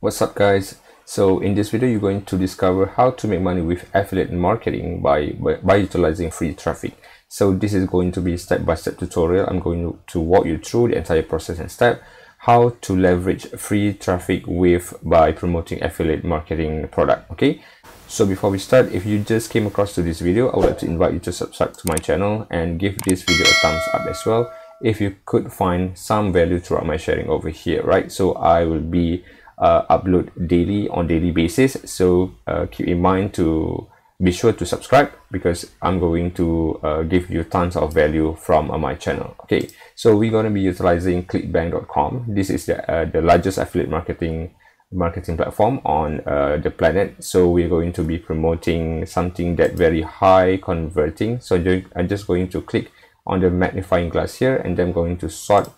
What's up, guys? So in this video you're going to discover how to make money with affiliate marketing by utilizing free traffic. So this is going to be a step-by-step tutorial. I'm going to walk you through the entire process and step how to leverage free traffic by promoting affiliate marketing product. Okay, so before we start, if you just came across to this video, I would like to invite you to subscribe to my channel and give this video a thumbs up as well if you could find some value throughout my sharing over here, right? So I will be upload daily on daily basis, so keep in mind to be sure to subscribe because I'm going to give you tons of value from my channel. Okay, so we're going to be utilizing clickbank.com. This is the largest affiliate marketing platform on the planet. So we're going to be promoting something that very high converting. So I'm just going to click on the magnifying glass here, and then I'm going to sort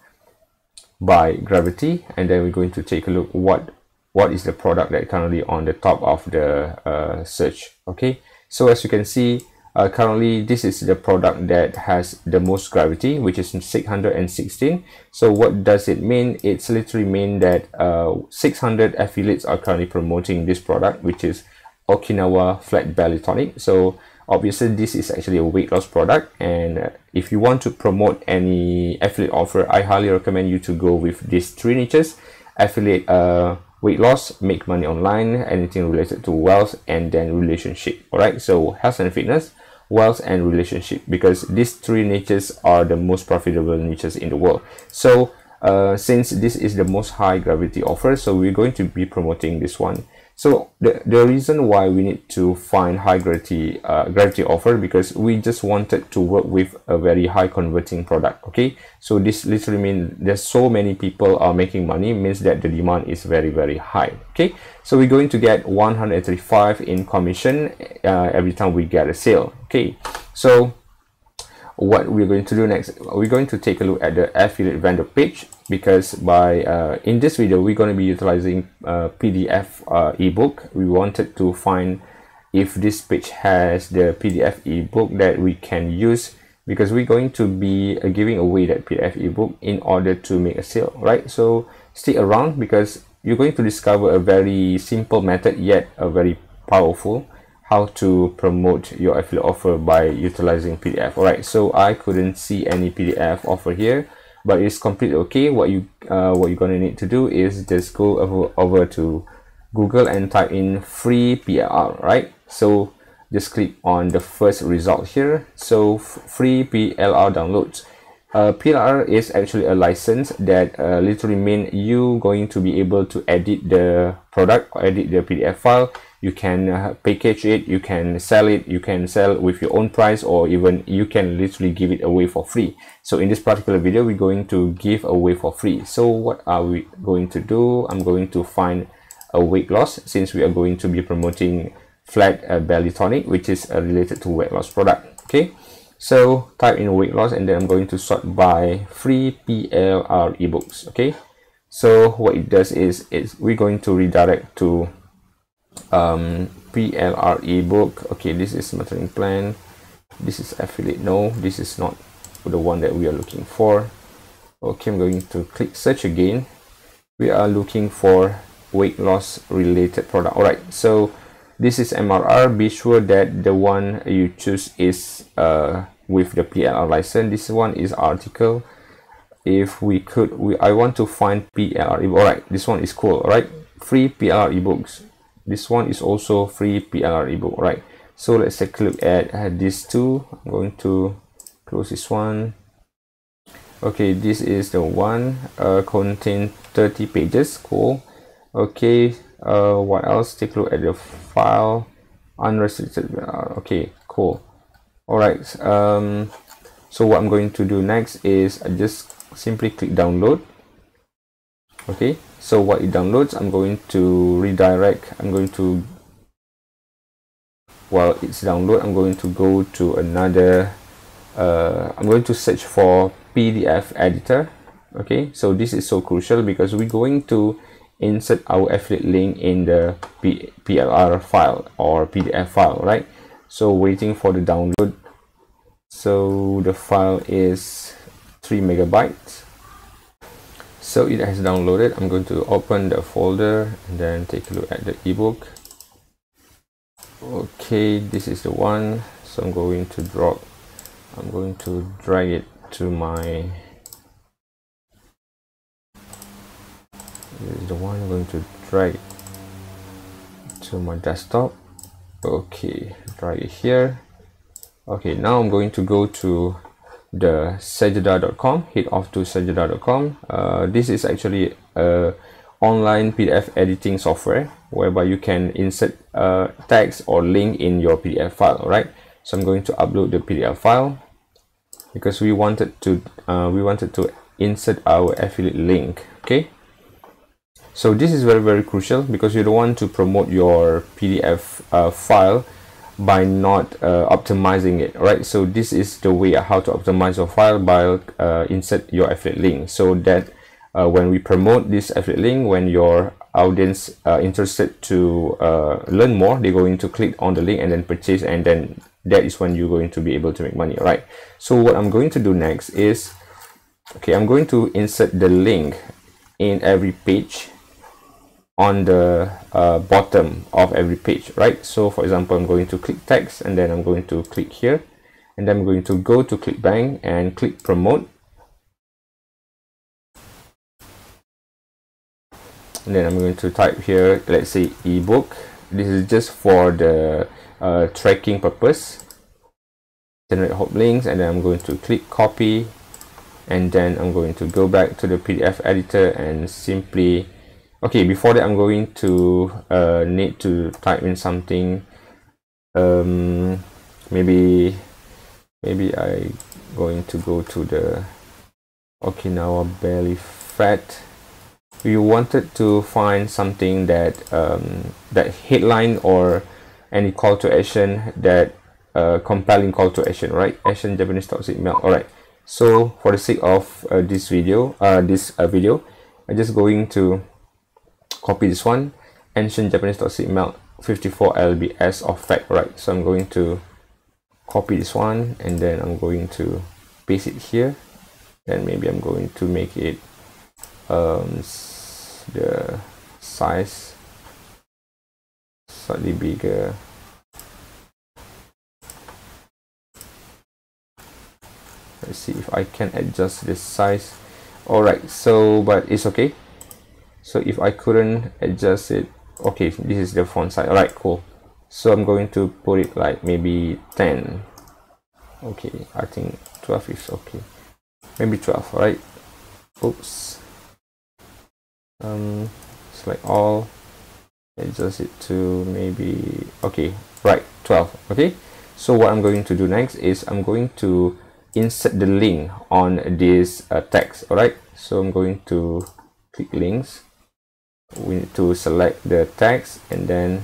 by gravity, and then we're going to take a look what is the product that currently on the top of the search. Okay, so as you can see, currently this is the product that has the most gravity, which is 616. So what does it mean? It's literally mean that 600 affiliates are currently promoting this product, which is Okinawa flat belly tonic. So obviously this is actually a weight loss product, and if you want to promote any affiliate offer, I highly recommend you to go with these three niches: affiliate, weight loss, make money online, anything related to wealth, and then relationship. All right, so health and fitness, wealth, and relationship, because these three niches are the most profitable niches in the world. So since this is the most high gravity offer, so we're going to be promoting this one. So the reason why we need to find high gravity offer, because we just wanted to work with a very high converting product. Okay, so this literally means there's so many people are making money, means that the demand is very high. Okay, so we're going to get 135 in commission every time we get a sale. Okay, so what we're going to do next, we're going to take a look at the affiliate vendor page, because in this video we're going to be utilizing PDF ebook. We wanted to find if this page has the PDF ebook that we can use, because we're going to be giving away that PDF ebook in order to make a sale, right? So stick around, because you're going to discover a very simple method yet a very powerful how to promote your affiliate offer by utilizing PDF. All right, so I couldn't see any PDF offer here, but it's completely okay. What you're gonna need to do is just go over to Google and type in free PLR, right? So just click on the first result here. So free PLR downloads. PLR is actually a license that literally means you going to be able to edit the product or edit the PDF file. You can package it, you can sell it, you can sell with your own price, or even you can literally give it away for free. So in this particular video, we're going to give away for free. So what are we going to do? I'm going to find a weight loss, since we are going to be promoting flat belly tonic, which is related to weight loss product. Okay, so type in weight loss, and then I'm going to sort by free PLR ebooks. Okay, so what it does is we're going to redirect to PLR ebook. Okay, this is mentoring plan, this is affiliate. No, this is not the one that we are looking for. Okay, I'm going to click search again. We are looking for weight loss related product. All right, so this is MRR. Be sure that the one you choose is with the PLR license. This one is article. If we could, I want to find PLR ebook. All right, this one is cool. All right, free PLR ebooks. This one is also free PLR ebook, right? So let's take a look at these two. I'm going to close this one. Okay, this is the one, contain 30 pages. Cool. Okay, what else? Take a look at the file, unrestricted. Okay, cool. All right. So what I'm going to do next is I just simply click download. Okay, so what it downloads, I'm going to redirect. While it's download, I'm going to go to another, I'm going to search for PDF editor. Okay, so this is so crucial because we're going to insert our affiliate link in the PLR file or PDF file, right? So waiting for the download. So the file is 3 megabytes. So it has downloaded. I'm going to open the folder and then take a look at the ebook. Okay, this is the one. So I'm going to drag it to my, this is the one. I'm going to drag it to my desktop. Okay, drag it here. Okay, now I'm going to go to the sajada.com, head off to sajada.com. This is actually a online PDF editing software whereby you can insert text or link in your PDF file. All right, so I'm going to upload the PDF file because we wanted to insert our affiliate link. Okay, so this is very crucial because you don't want to promote your PDF file by not optimizing it. Right, so this is the way how to optimize your file by insert your affiliate link, so that when we promote this affiliate link, when your audience interested to learn more, they're going to click on the link and then purchase, and then that is when you're going to be able to make money. Right, so what I'm going to do next is, okay, I'm going to insert the link in every page on the bottom of every page. Right, so for example, I'm going to click text and then I'm going to click here, and then I'm going to go to Clickbank and click promote, and then I'm going to type here, let's say ebook. This is just for the tracking purpose. Generate hop links, and then I'm going to click copy, and then I'm going to go back to the PDF editor and simply, okay, before that I'm going to need to type in something. Maybe I going to go to the Okinawa belly fat. You wanted to find something that that headline or any call to action, that compelling call to action, right? Asian Japanese toxic milk. All right, so for the sake of this video, I'm just going to copy this one, ancient Japanese toxic milk 54 lbs of fat. Right, so I'm going to copy this one and then I'm going to paste it here, and maybe I'm going to make it the size slightly bigger. Let's see if I can adjust this size. All right, so but it's okay. So if I couldn't adjust it, okay, this is the font size. All right, cool. So I'm going to put it like maybe 10. Okay, I think 12 is okay. Maybe 12. All right. Oops. Select all. Adjust it to maybe, okay, right, 12. Okay. So what I'm going to do next is I'm going to insert the link on this text. All right. So I'm going to click links. We need to select the text and then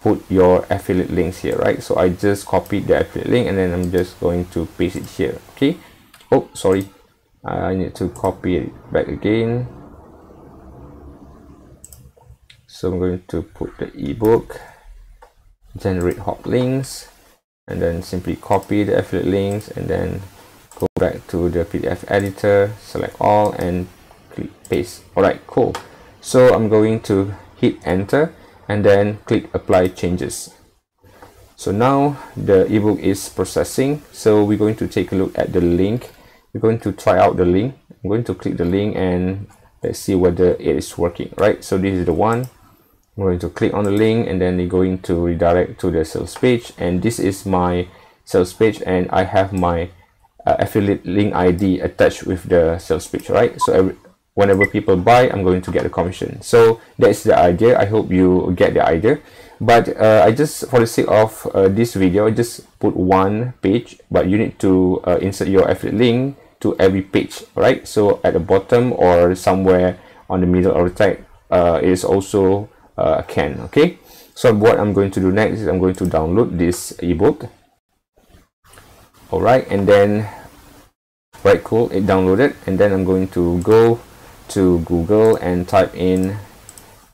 put your affiliate links here. Right, so I just copied the affiliate link and then I'm just going to paste it here. Okay, oh sorry, I need to copy it back again. So I'm going to put the ebook, generate hot links, and then simply copy the affiliate links and then go back to the PDF editor, select all and click paste. All right, cool. So I'm going to hit enter and then click apply changes. So now the ebook is processing. So we're going to take a look at the link. We're going to try out the link. I'm going to click the link and let's see whether it is working. Right, so this is the one. I'm going to click on the link and then they're going to redirect to the sales page, and this is my sales page and I have my affiliate link ID attached with the sales page. Right, so whenever people buy, I'm going to get a commission. So that's the idea. I hope you get the idea. But I just, for the sake of this video, I just put one page, but you need to insert your affiliate link to every page. Right, so at the bottom or somewhere on the middle or the right, it is also can. Okay, so what I'm going to do next is I'm going to download this ebook. All right, and then right, cool, it downloaded, and then I'm going to go to Google and type in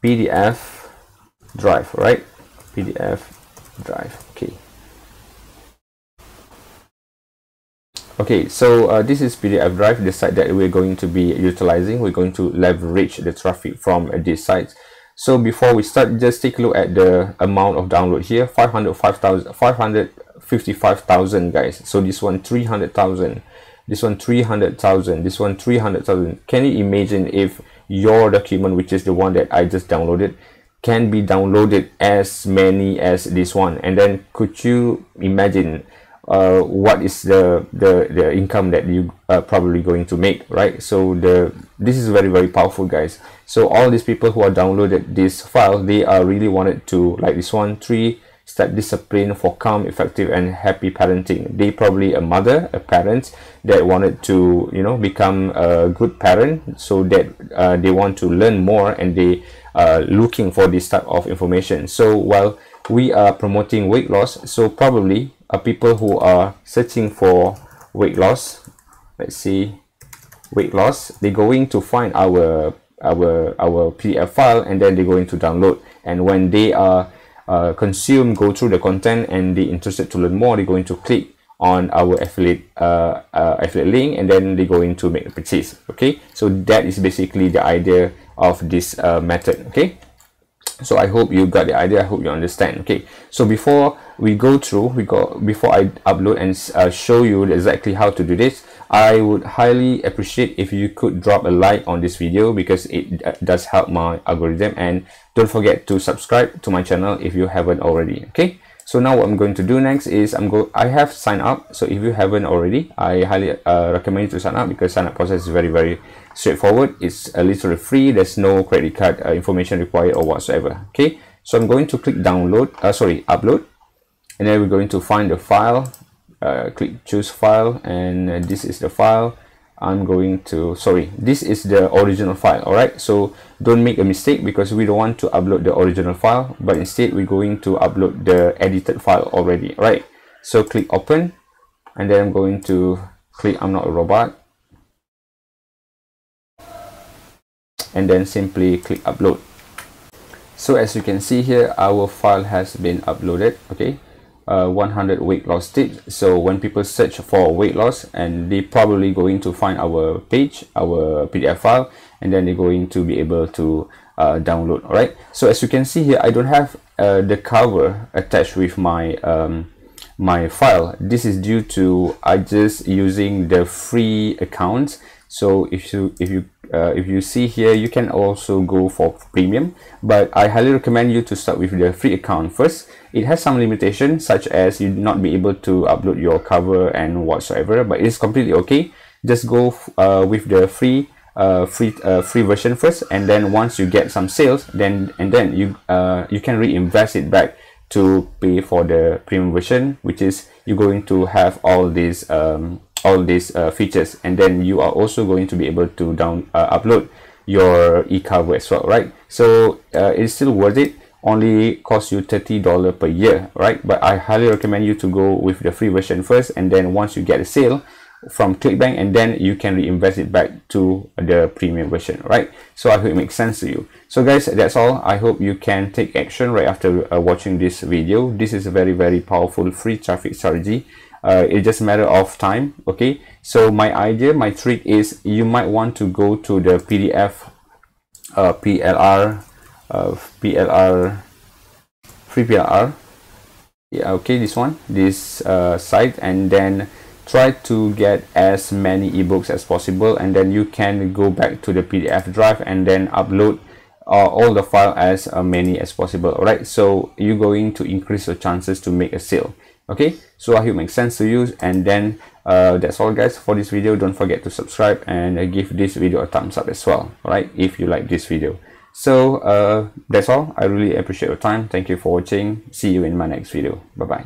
PDF drive. Right, PDF drive. Okay, Okay, so this is PDF Drive, the site that we're going to be utilizing. We're going to leverage the traffic from this site. So before we start, just take a look at the amount of download here. 555,000 guys. So this one 300,000, this one 300,000, this one 300,000. Can you imagine if your document, which is the one that I just downloaded, can be downloaded as many as this one? And then could you imagine what is the income that you are probably going to make, right? So this is very, very powerful, guys. So all these people who are downloaded this file, they are really wanted to, like this one, 3-step discipline for calm, effective and happy parenting. They probably a mother, a parent that wanted to, you know, become a good parent, so that they want to learn more, and they are looking for this type of information. So while we are promoting weight loss, so probably people who are searching for weight loss, let's see, weight loss, they're going to find our PDF file, and then they're going to download. And when they are go through the content and they're interested to learn more, they're going to click on our affiliate link, and then they're going to make a purchase. Okay, so that is basically the idea of this method. Okay, so I hope you got the idea. I hope you understand. Okay, so before we go through, before I upload and show you exactly how to do this, I would highly appreciate if you could drop a like on this video, because it does help my algorithm. And don't forget to subscribe to my channel if you haven't already. Okay, so now what I'm going to do next is I have signed up. So if you haven't already, I highly recommend you to sign up, because sign up process is very, very straightforward. It's literally free. There's no credit card information required or whatsoever. Okay, so I'm going to click upload, and then we're going to find the file, click choose file, and this is the file. This is the original file. All right, so don't make a mistake, because we don't want to upload the original file, but instead we're going to upload the edited file already. All right, so click open, and then I'm going to click I'm not a robot, and then simply click upload. So as you can see here, our file has been uploaded. Okay, 100 weight loss tips. So when people search for weight loss, and they probably going to find our page, our PDF file, and then they're going to be able to download. All right, so as you can see here, I don't have the cover attached with my my file. This is due to I just using the free accounts. So if you see here, you can also go for premium, but I highly recommend you to start with the free account first. It has some limitations, such as you not be able to upload your cover and whatsoever, but it's completely okay. Just go with the free version first, and then once you get some sales, then you can reinvest it back to pay for the premium version, which is you're going to have all these features, and then you are also going to be able to upload your e-cover as well, right? So it's still worth it. Only costs you $30 per year, right? But I highly recommend you to go with the free version first, and then once you get a sale from Clickbank, and then you can reinvest it back to the premium version, right? So I hope it makes sense to you. So guys, that's all. I hope you can take action right after watching this video. This is a very, very powerful free traffic strategy. It's just a matter of time. Okay, so my trick is, you might want to go to the PDF free PLR, yeah, okay, this site, and then try to get as many ebooks as possible, and then you can go back to the PDF drive and then upload all the file as many as possible. All right, so you're going to increase your chances to make a sale. Okay, so I hope it makes sense to you. And then that's all guys for this video. Don't forget to subscribe and give this video a thumbs up as well, all right, if you like this video. So that's all. I really appreciate your time. Thank you for watching. See you in my next video. Bye bye.